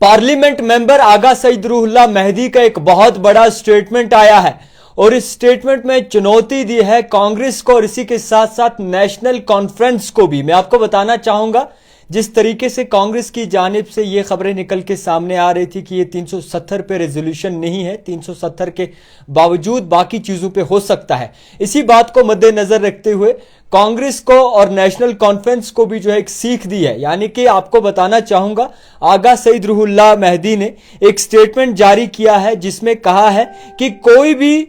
Parliament member आगा सईद रूहुल्लाह मेहदी का एक बहुत बड़ा स्टेटमेंट आया है और इस स्टेटमेंट में चुनौती दी है कांग्रेस को और इसी के साथ साथ नेशनल कॉन्फ्रेंस को भी। मैं आपको बताना चाहूंगा जिस तरीके से कांग्रेस की जानिब से ये खबरें निकल के सामने आ रही थी कि ये 370 पे रेजोल्यूशन नहीं है, 370 के बावजूद बाकी चीजों पे हो सकता है। इसी बात को मद्देनजर रखते हुए कांग्रेस को और नेशनल कॉन्फ्रेंस को भी जो है एक सीख दी है। यानी कि आपको बताना चाहूंगा आगा सईद रूहुल्लाह मेहदी ने एक स्टेटमेंट जारी किया है जिसमें कहा है कि कोई भी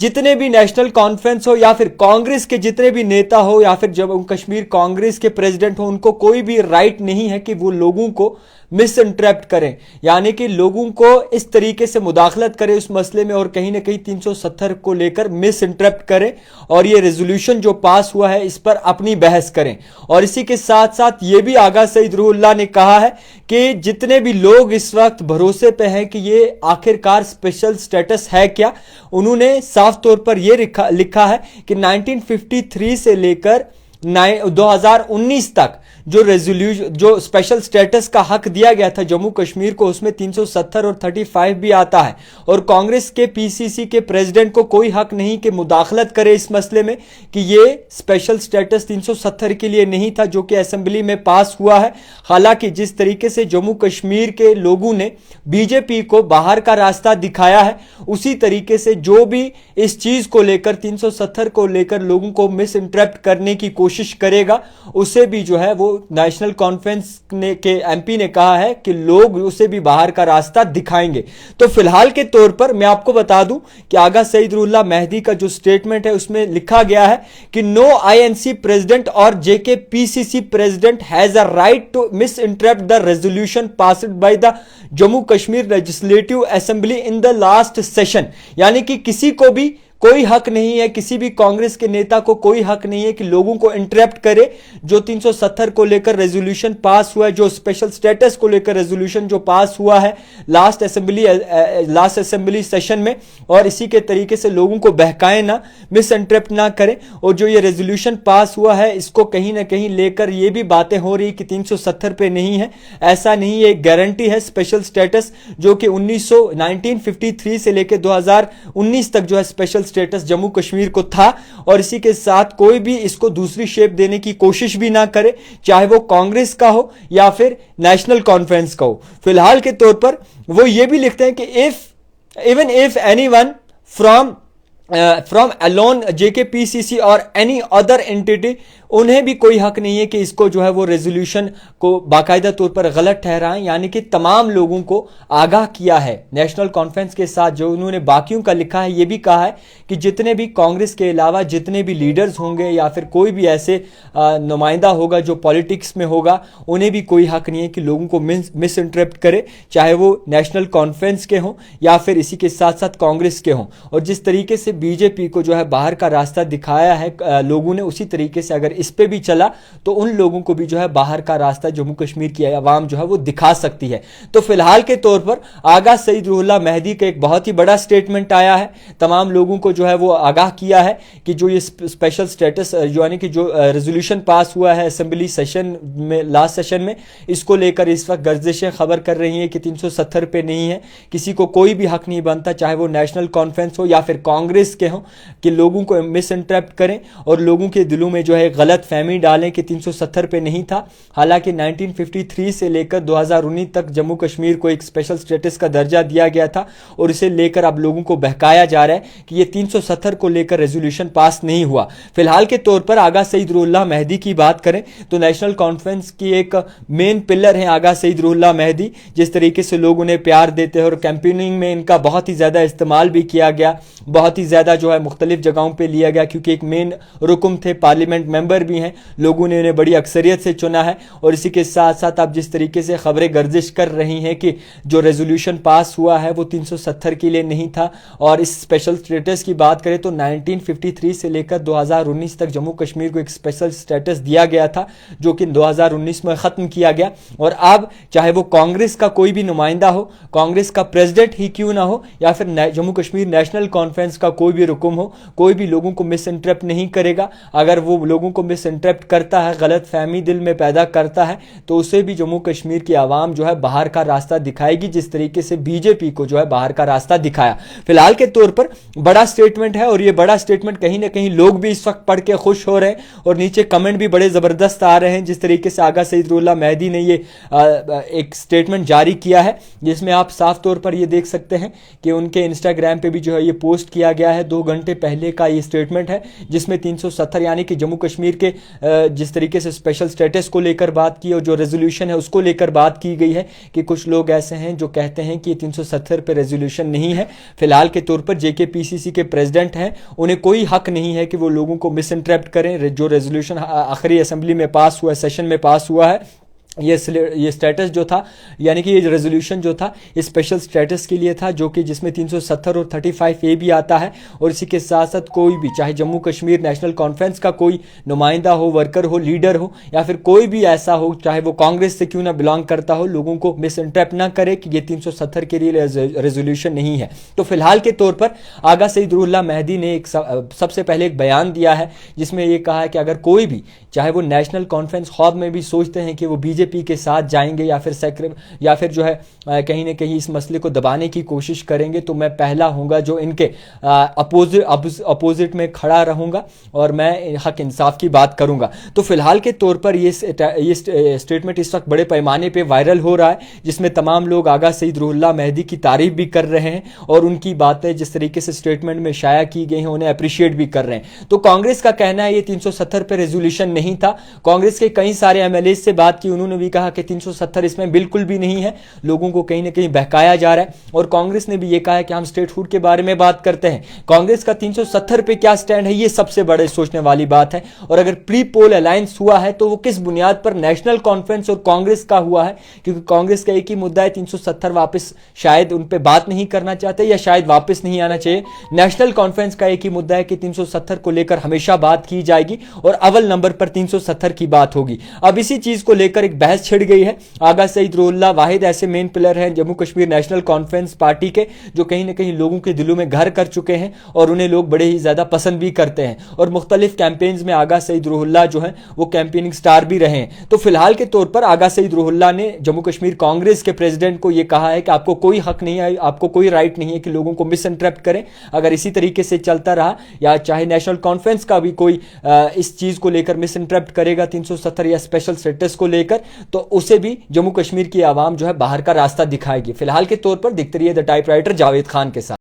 जितने भी नेशनल कॉन्फ्रेंस हो या फिर कांग्रेस के जितने भी नेता हो या फिर जम्मू कश्मीर कांग्रेस के प्रेसिडेंट हो, उनको कोई भी राइट नहीं है कि वो लोगों को मिस इंटरप्ट करें, यानी कि लोगों को इस तरीके से मुदाखलत करें उस मसले में और कहीं ना कहीं 370 को लेकर मिस इंटरप्ट करें और ये रेजोल्यूशन जो पास हुआ है इस पर अपनी बहस करें। और इसी के साथ साथ ये भी आगा सईद रूहुल्लाह ने कहा है कि जितने भी लोग इस वक्त भरोसे पे हैं कि ये आखिरकार स्पेशल स्टेटस है क्या, उन्होंने साफ तौर पर यह लिखा है कि 1953 से लेकर 2019 तक जो स्पेशल स्टेटस का हक दिया गया था जम्मू कश्मीर को, उसमें 370 और 35 भी आता है। और कांग्रेस के पीसीसी के प्रेसिडेंट को कोई हक नहीं कि मुदाखलत करे इस मसले में कि ये स्पेशल स्टेटस 370 के लिए नहीं था जो कि असेंबली में पास हुआ है। हालांकि जिस तरीके से जम्मू कश्मीर के लोगों ने बीजेपी को बाहर का रास्ता दिखाया है, उसी तरीके से जो भी इस चीज को लेकर 370 को लेकर लोगों को मिस इंटरप्ट करने की कोशिश करेगा, उसे भी जो है वो नेशनल कॉन्फ्रेंस के एमपी ने कहा है कि लोग उसे भी बाहर का रास्ता दिखाएंगे। तो फिलहाल के तौर पर मैं आपको बता दूं कि आगा सईद रूहुल्लाह मेहदी का जो स्टेटमेंट है उसमें लिखा गया है कि नो आईएनसी प्रेसिडेंट और JK PCC president has a right to misinterpret the resolution passed by the Jammu Kashmir legislative assembly in the last session. यानी कि किसी को भी कोई हक नहीं है, किसी भी कांग्रेस के नेता को कोई हक नहीं है कि लोगों को इंटरप्ट करे। जो 370 को लेकर रेजोल्यूशन पास हुआ है, जो स्पेशल स्टेटस को लेकर रेजोल्यूशन जो पास हुआ है लास्ट असेंबली सेशन में, और इसी के तरीके से लोगों को बहकाए ना, मिस इंटरप्ट ना करें। और जो ये रेजोल्यूशन पास हुआ है इसको कहीं ना कहीं लेकर ये भी बातें हो रही कि 370 पे नहीं है, ऐसा नहीं है, एक गारंटी है स्पेशल स्टेटस जो कि 1953 से लेकर 2019 तक जो है स्पेशल स्टेटस जम्मू कश्मीर को था। और इसी के साथ कोई भी इसको दूसरी शेप देने की कोशिश भी ना करे, चाहे वो कांग्रेस का हो या फिर नेशनल कॉन्फ्रेंस का हो। फिलहाल के तौर पर वो ये भी लिखते हैं कि even if anyone from alone JKPCC और एनी अदर एंटिटी, उन्हें भी कोई हक नहीं है कि इसको जो है वो रेजोल्यूशन को बाकायदा तौर पर गलत ठहराएं। यानी कि तमाम लोगों को आगाह किया है नेशनल कॉन्फ्रेंस के साथ। जो उन्होंने बाकियों का लिखा है ये भी कहा है कि जितने भी कांग्रेस के अलावा जितने भी लीडर्स होंगे या फिर कोई भी ऐसे नुमाइंदा होगा जो पॉलिटिक्स में होगा, उन्हें भी कोई हक नहीं है कि लोगों को मिस इंटरप्ट करे, चाहे वो नेशनल कॉन्फ्रेंस के हों या फिर इसी के साथ साथ कांग्रेस के हों। और जिस तरीके से बीजेपी को जो है बाहर का रास्ता दिखाया है लोगों ने, उसी तरीके से अगर इस पे भी चला तो उन लोगों को भी जो है बाहर का रास्ता जम्मू कश्मीर की आवाम जो है वो दिखा सकती है। तो फिलहाल के तौर पर आगा सईद रूहुल्लाह मेहदी का एक बहुत ही बड़ा स्टेटमेंट आया है, तमाम लोगों को जो है वो आगाह किया है कि जो ये स्पेशल स्टेटस यानी कि जो रेजोल्यूशन पास हुआ है असेंबली सेशन में, लास्ट सेशन में, इसको लेकर इस वक्त गर्दिशें खबर कर रही हैं कि 370 पे नहीं है, किसी को कोई भी हक नहीं बनता, चाहे वो नेशनल कॉन्फ्रेंस हो या फिर कांग्रेस के हो, कि लोगों को मिस इंटरप्ट करें और लोगों के दिलों में जो है गलत फहमी डालें कि 370 पे नहीं था। हालांकि 1953 से लेकर 2019 तक जम्मू कश्मीर को एक स्पेशल स्टेटस का दर्जा दिया गया था और इसे लेकर अब लोगों को बहकाया जा रहा है कि ये 370 को लेकर रेजोल्यूशन पास नहीं हुआ। फिलहाल के तौर पर आगा सईद रूहुल्लाह मेहदी की बात करें तो नेशनल कॉन्फ्रेंस की एक मेन पिलर है आगा सईद रूहुल्लाह मेहदी। जिस तरीके से लोग उन्हें प्यार देते हैं और कैंपेनिंग में इनका बहुत ही ज्यादा इस्तेमाल भी किया गया, बहुत ही ज्यादा जो है मुख्तलिफ जगहों पर लिया गया, क्योंकि एक मेन रुकन थे, पार्लियामेंट मेंबर भी हैं, लोगों ने उन्हें बड़ी अक्सरियत से चुना है। और इसी के साथ साथ आप जिस तरीके से खबरें गर्दिश कर रही हैं कि जो रेजोल्यूशन पास हुआ है वो 370 के लिए नहीं था, और इस स्पेशल स्टेटस की बात करें तो 1953 से लेकर 2019 तक जम्मू कश्मीर को एक स्पेशल स्टेटस दिया गया था जो कि 2019 में खत्म किया गया। और अब चाहे वो कांग्रेस का कोई भी नुमाइंदा हो, कांग्रेस का प्रेसिडेंट ही क्यों ना हो या फिर जम्मू कश्मीर नेशनल कॉन्फ्रेंस का कोई भी रुकन हो, कोई भी लोगों को मिस इंटरप्ट नहीं करेगा। अगर वो लोगों को को मिस इंटरप्ट करता है, गलत फहमी दिल में पैदा करता है, तो उसे भी जम्मू कश्मीर की आवाम जो है बाहर का रास्ता दिखाएगी, जिस तरीके से बीजेपी को जो है बाहर का रास्ता दिखाया। फिलहाल के तौर पर बड़ा स्टेटमेंट है, और ये बड़ा स्टेटमेंट कहीं ना कहीं लोग भी इस वक्त पढ़ के खुश हो रहे हैं, और नीचे कमेंट भी बड़े जबरदस्त आ रहे हैं। जिस तरीके से आगा सईद रुहुल्लाह मेहदी ने ये एक स्टेटमेंट जारी किया है, जिसमें आप साफ तौर पर ये देख सकते हैं कि उनके इंस्टाग्राम पे भी जो है ये पोस्ट किया गया है। 2 घंटे पहले का ये स्टेटमेंट है, जिसमें 370 यानी कि जम्मू कश्मीर के जिस तरीके से स्पेशल स्टेटस को लेकर बात की और जो रेजोल्यूशन है उसको लेकर बात की गई है कि कुछ लोग ऐसे हैं जो कहते हैं कि 370 पे रेजोल्यूशन नहीं है। फिलहाल के तौर पर जेकेपीसीसी के प्रेसिडेंट हैं, उन्हें कोई हक नहीं है कि वो लोगों को मिस इंटरप्ट करें। जो रेजोल्यूशन आखिरी असेंबली में पास हुआ, सेशन में पास हुआ है, ये स्टेटस जो था, यानी कि ये रेजोल्यूशन जो था ये स्पेशल स्टेटस के लिए था, जो कि जिसमें 370 और 35A भी आता है। और इसी के साथ साथ कोई भी, चाहे जम्मू कश्मीर नेशनल कॉन्फ्रेंस का कोई नुमाइंदा हो, वर्कर हो, लीडर हो, या फिर कोई भी ऐसा हो, चाहे वो कांग्रेस से क्यों ना बिलोंग करता हो, लोगों को मिस इंटरप्ट ना करे कि ये 370 के लिए रेजोल्यूशन नहीं है। तो फिलहाल के तौर पर आगा सईद रुहुल्लाह मेहदी ने सबसे पहले एक बयान दिया है, जिसमें ये कहा है कि अगर कोई भी, चाहे वो नेशनल कॉन्फ्रेंस ख्वाब में भी सोचते हैं कि वो बीजेपी के साथ जाएंगे या फिर जो है कहीं ना कहीं इस मसले को दबाने की कोशिश करेंगे, तो मैं पहला हूंगा जो इनके अपोजिट में खड़ा रहूंगा और मैं हक इंसाफ की बात करूंगा। तो फिलहाल के तौर पर ये स्टेटमेंट इस वक्त बड़े पैमाने पे वायरल हो रहा है, जिसमें तमाम लोग आगा सईद रुहुल्लाह मेहदी की तारीफ भी कर रहे हैं और उनकी बातें जिस तरीके से स्टेटमेंट में शाया की गई हैं उन्हें अप्रिशिएट भी कर रहे हैं। तो कांग्रेस का कहना है ये 370 पे रेजोल्यूशन नहीं था। कांग्रेस के कई सारे एमएलए से बात की, उन्होंने भी कहा कि 370 इसमें बिल्कुल भी नहीं है, लोगों को कहीं ना कहीं बहकाया जा रहा है। और कांग्रेस ने भी ये कहा है कि हम स्टेटहुड के बारे में बात करते हैं। कांग्रेस का 370 पे क्या स्टैंड है, ये सबसे बड़े सोचने वाली बात है। और अगर प्री पोल अलायंस हुआ है तो वो किस बुनियाद पर नेशनल कॉन्फ्रेंस और कांग्रेस का हुआ है, क्योंकि कांग्रेस का एक ही मुद्दा है 370 वापस, शायद उन पे बात नहीं करना चाहते या शायद वापस नहीं आना चाहिए। नेशनल कॉन्फ्रेंस का एक ही मुद्दा है कि 370 को लेकर हमेशा बात की जाएगी और अव्वल नंबर पर 370 की बात होगी। अब इसी चीज को लेकर एक बहस छिड़ गई है। आगा सईद रुहुल्लाह वाहिद ऐसे मेन पिलर हैं Jammu Kashmir national conference party के, जो कहीं ना कहीं लोगों के दिलों में घर कर चुके हैं और उन्हें लोग बड़े ही ज्यादा पसंद भी करते हैं। और मुख्तलिफ कैंपेन्स में आगा सईद रुहुल्लाह जो है वो कैंपेनिंग स्टार भी रहे हैं। तो फिलहाल के तौर पर आगा सईद रुहुल्लाह ने जम्मू कश्मीर कांग्रेस के प्रेसिडेंट को यह कहा है कि आपको कोई हक नहीं है, आपको कोई राइट नहीं है कि लोगों को मिस इंटरप्ट करें। अगर इसी तरीके से चलता रहा, या चाहे नेशनल कॉन्फ्रेंस का भी कोई इस चीज को लेकर मिस इंटरप्ट करेगा 370 या स्पेशल स्टेटस को लेकर, तो उसे भी जम्मू कश्मीर की आवाम जो है बाहर का रास्ता दिखाएगी। फिलहाल के तौर पर दिखती रही है द टाइपराइटर जावेद खान के साथ।